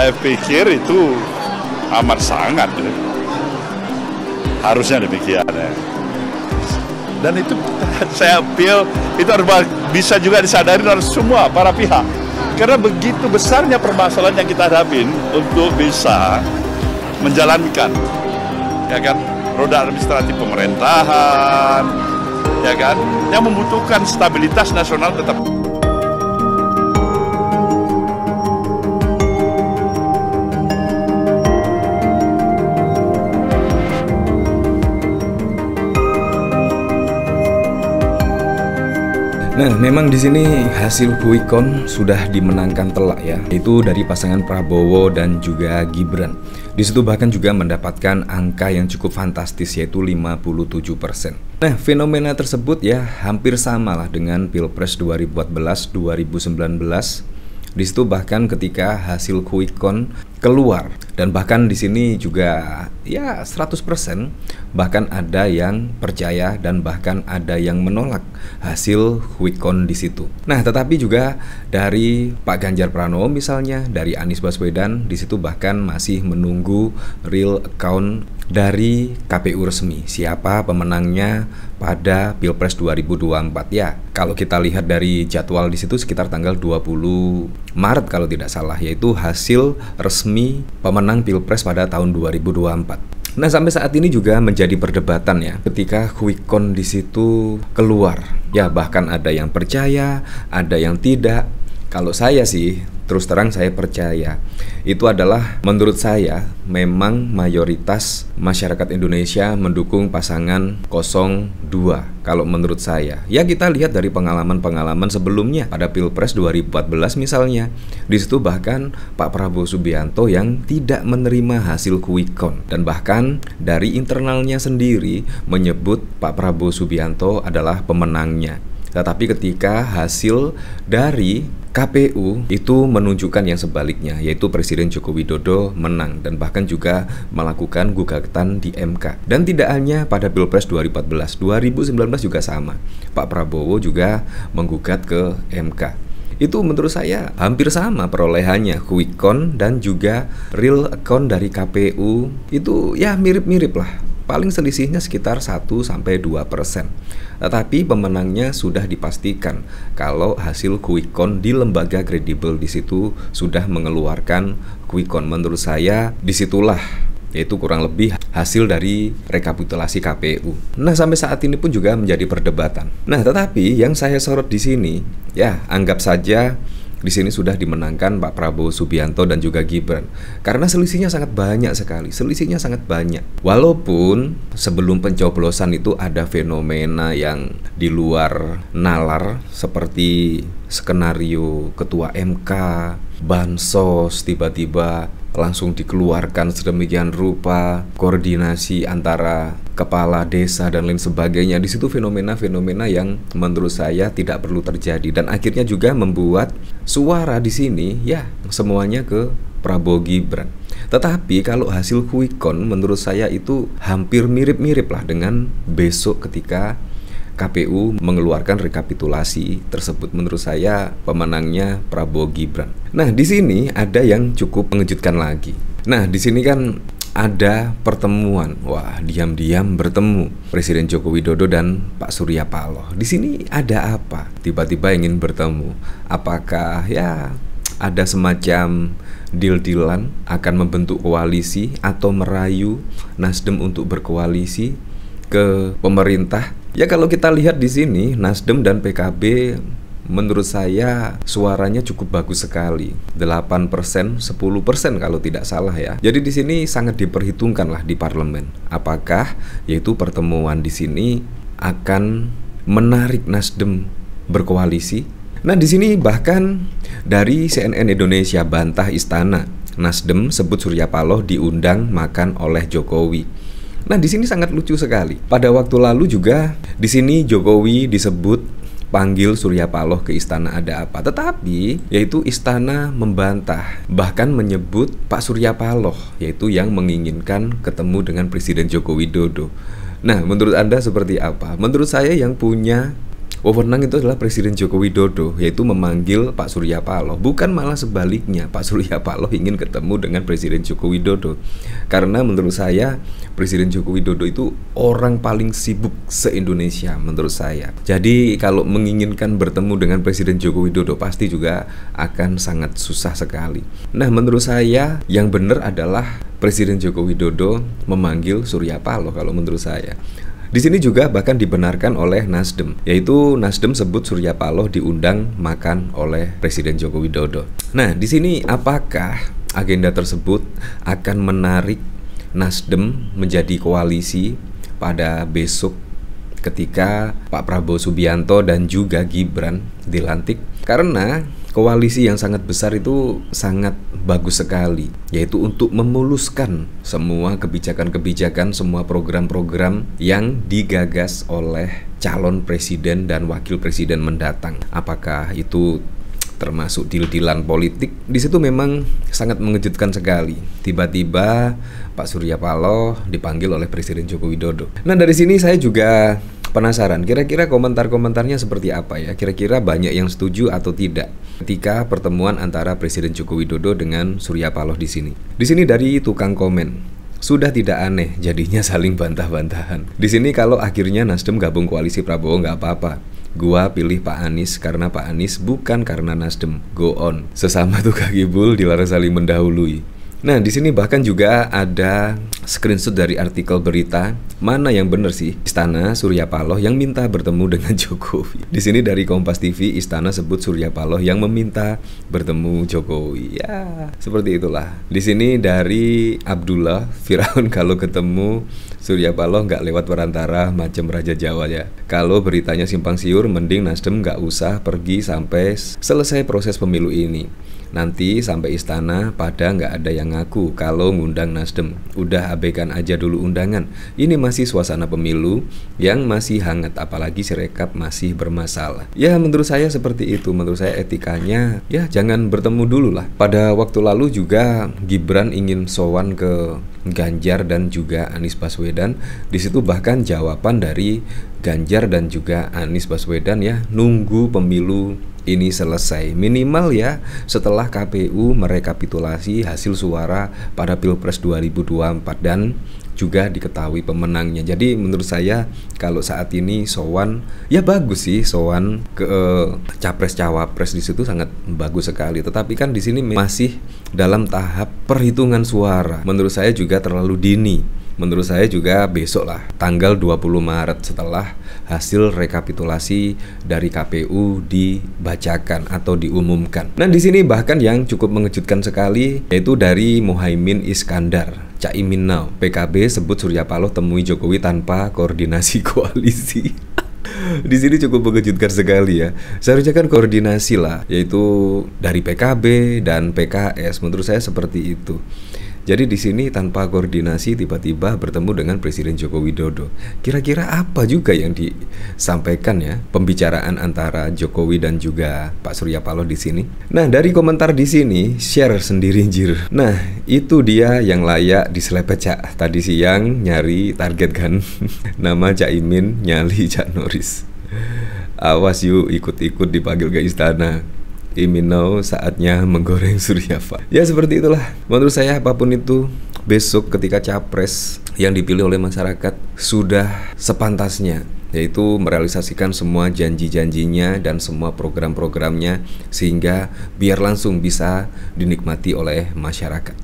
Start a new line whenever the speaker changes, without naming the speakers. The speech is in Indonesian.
Saya pikir itu amat sangat ya. Harusnya demikian ya. Dan itu saya feel itu harus bisa juga disadari oleh semua para pihak. Karena begitu besarnya permasalahan yang kita hadapin untuk bisa menjalankan, ya kan, roda administratif pemerintahan, ya kan, yang membutuhkan stabilitas nasional tetap.
Nah, memang di sini hasil quick count sudah dimenangkan telak ya, itu dari pasangan Prabowo dan juga Gibran. Di situ bahkan juga mendapatkan angka yang cukup fantastis, yaitu 57%. Nah, fenomena tersebut ya hampir sama lah dengan Pilpres 2014-2019. Di situ bahkan ketika hasil quick count keluar, dan bahkan di sini juga ya 100%, bahkan ada yang percaya dan bahkan ada yang menolak hasil quick count di situ. Nah, tetapi juga dari Pak Ganjar Pranowo misalnya, dari Anies Baswedan, di situ bahkan masih menunggu real account dari KPU resmi, siapa pemenangnya pada Pilpres 2024 ya. Kalau kita lihat dari jadwal di situ sekitar tanggal 20 Maret kalau tidak salah, yaitu hasil resmi pemenang Pilpres pada tahun 2024. Nah, sampai saat ini juga menjadi perdebatan ya ketika quick count di situ keluar. Ya, bahkan ada yang percaya, ada yang tidak. Kalau saya sih, terus terang saya percaya. Itu adalah menurut saya memang mayoritas masyarakat Indonesia mendukung pasangan 02. Kalau menurut saya, ya kita lihat dari pengalaman-pengalaman sebelumnya pada Pilpres 2014 misalnya. Di situ bahkan Pak Prabowo Subianto yang tidak menerima hasil quick count, dan bahkan dari internalnya sendiri menyebut Pak Prabowo Subianto adalah pemenangnya. Tetapi ketika hasil dari KPU itu menunjukkan yang sebaliknya, yaitu Presiden Joko Widodo menang dan bahkan juga melakukan gugatan di MK. Dan tidak hanya pada Pilpres 2014, 2019 juga sama. Pak Prabowo juga menggugat ke MK. Itu menurut saya hampir sama perolehannya, quick count dan juga real account dari KPU itu ya mirip-mirip lah. Paling selisihnya sekitar 1-2%. Tetapi pemenangnya sudah dipastikan kalau hasil quick count di lembaga kredibel di situ sudah mengeluarkan quick count. Menurut saya disitulah yaitu kurang lebih hasil dari rekapitulasi KPU. Nah, sampai saat ini pun juga menjadi perdebatan. Nah, tetapi yang saya sorot di sini ya anggap saja di sini sudah dimenangkan Pak Prabowo Subianto dan juga Gibran. Karena selisihnya sangat banyak sekali, selisihnya sangat banyak. Walaupun sebelum pencoblosan itu ada fenomena yang di luar nalar seperti skenario Ketua MK, Bansos tiba-tiba langsung dikeluarkan sedemikian rupa, koordinasi antara kepala desa dan lain sebagainya. Di situ fenomena-fenomena yang menurut saya tidak perlu terjadi dan akhirnya juga membuat suara di sini ya semuanya ke Prabowo Gibran. Tetapi kalau hasil quick count menurut saya itu hampir mirip-mirip lah dengan besok ketika KPU mengeluarkan rekapitulasi tersebut. Menurut saya pemenangnya Prabowo Gibran. Nah, di sini ada yang cukup mengejutkan lagi. Nah, di sini kan ada pertemuan. Wah, diam-diam bertemu Presiden Joko Widodo dan Pak Surya Paloh. Di sini ada apa? Tiba-tiba ingin bertemu. Apakah ya ada semacam deal-dealan akan membentuk koalisi atau merayu Nasdem untuk berkoalisi ke pemerintah? Ya, kalau kita lihat di sini Nasdem dan PKB menurut saya suaranya cukup bagus sekali. 8%, 10% kalau tidak salah ya. Jadi di sini sangat diperhitungkan lah di parlemen. Apakah yaitu pertemuan di sini akan menarik Nasdem berkoalisi? Nah, di sini bahkan dari CNN Indonesia bantah istana. Nasdem sebut Surya Paloh diundang makan oleh Jokowi. Nah, di sini sangat lucu sekali. Pada waktu lalu juga di sini Jokowi disebut panggil Surya Paloh ke istana ada apa. Tetapi yaitu istana membantah, bahkan menyebut Pak Surya Paloh yaitu yang menginginkan ketemu dengan Presiden Joko Widodo. Nah, menurut Anda seperti apa? Menurut saya yang punya wewenang itu adalah Presiden Joko Widodo, yaitu memanggil Pak Surya Paloh. Bukan malah sebaliknya, Pak Surya Paloh ingin ketemu dengan Presiden Joko Widodo. Karena menurut saya Presiden Joko Widodo itu orang paling sibuk se-Indonesia menurut saya. Jadi kalau menginginkan bertemu dengan Presiden Joko Widodo pasti juga akan sangat susah sekali. Nah, menurut saya yang benar adalah Presiden Joko Widodo memanggil Surya Paloh kalau menurut saya. Di sini juga bahkan dibenarkan oleh Nasdem, yaitu Nasdem sebut Surya Paloh diundang makan oleh Presiden Joko Widodo. Nah, di sini apakah agenda tersebut akan menarik Nasdem menjadi koalisi pada besok ketika Pak Prabowo Subianto dan juga Gibran dilantik? Karena koalisi yang sangat besar itu sangat bagus sekali, yaitu untuk memuluskan semua kebijakan-kebijakan, semua program-program yang digagas oleh calon presiden dan wakil presiden mendatang. Apakah itu termasuk deal-dealan politik? Di situ memang sangat mengejutkan sekali. Tiba-tiba Pak Surya Paloh dipanggil oleh Presiden Joko Widodo. Nah, dari sini saya juga penasaran, kira-kira komentar-komentarnya seperti apa ya? Kira-kira banyak yang setuju atau tidak ketika pertemuan antara Presiden Joko Widodo dengan Surya Paloh di sini. Di sini dari tukang komen, sudah tidak aneh jadinya saling bantah-bantahan. Di sini kalau akhirnya Nasdem gabung koalisi Prabowo nggak apa-apa. Gua pilih Pak Anies karena Pak Anies, bukan karena Nasdem. Go on. Sesama tukang kibul dilarang saling mendahului. Nah, di sini bahkan juga ada screenshot dari artikel berita. Mana yang benar sih? Istana Surya Paloh yang minta bertemu dengan Jokowi. Di sini dari Kompas TV, Istana sebut Surya Paloh yang meminta bertemu Jokowi. Ya, seperti itulah. Di sini dari Abdullah, Firaun kalau ketemu Surya Paloh nggak lewat perantara macam Raja Jawa ya. Kalau beritanya simpang siur, mending Nasdem nggak usah pergi sampai selesai proses pemilu ini. Nanti sampai istana pada nggak ada yang ngaku kalau ngundang Nasdem. Udah abaikan aja dulu undangan. Ini masih suasana pemilu yang masih hangat, apalagi Sirekap masih bermasalah. Ya, menurut saya seperti itu. Menurut saya etikanya ya jangan bertemu dulu lah. Pada waktu lalu juga Gibran ingin sowan ke Ganjar dan juga Anies Baswedan. Di situ bahkan jawaban dari Ganjar dan juga Anies Baswedan ya, nunggu pemilu ini selesai, minimal ya setelah KPU merekapitulasi hasil suara pada Pilpres 2024 dan juga diketahui pemenangnya. Jadi menurut saya kalau saat ini sowan ya bagus sih, sowan ke capres cawapres di situ sangat bagus sekali. Tetapi kan di sini masih dalam tahap perhitungan suara. Menurut saya juga terlalu dini. Menurut saya juga besok lah, tanggal 20 Maret setelah hasil rekapitulasi dari KPU dibacakan atau diumumkan. Nah, di sini bahkan yang cukup mengejutkan sekali yaitu dari Muhaimin Iskandar. Caimin now, PKB sebut Surya Paloh temui Jokowi tanpa koordinasi koalisi. Di sini cukup mengejutkan sekali ya. Seharusnya kan koordinasi lah, yaitu dari PKB dan PKS. Menurut saya seperti itu. Jadi di sini tanpa koordinasi tiba-tiba bertemu dengan Presiden Joko Widodo. Kira-kira apa juga yang disampaikan ya pembicaraan antara Jokowi dan juga Pak Surya Paloh di sini? Nah, dari komentar di sini share sendiri jir. Nah, itu dia yang layak diselepet Cak. Tadi siang nyari target kan. Nama Caimin nyali Cak Norris. Awas yuk ikut-ikut dipanggil ke istana. Iminau saatnya menggoreng Surya Paloh. Ya seperti itulah. Menurut saya apapun itu, besok ketika capres yang dipilih oleh masyarakat sudah sepantasnya, yaitu merealisasikan semua janji-janjinya dan semua program-programnya sehingga biar langsung bisa dinikmati oleh masyarakat.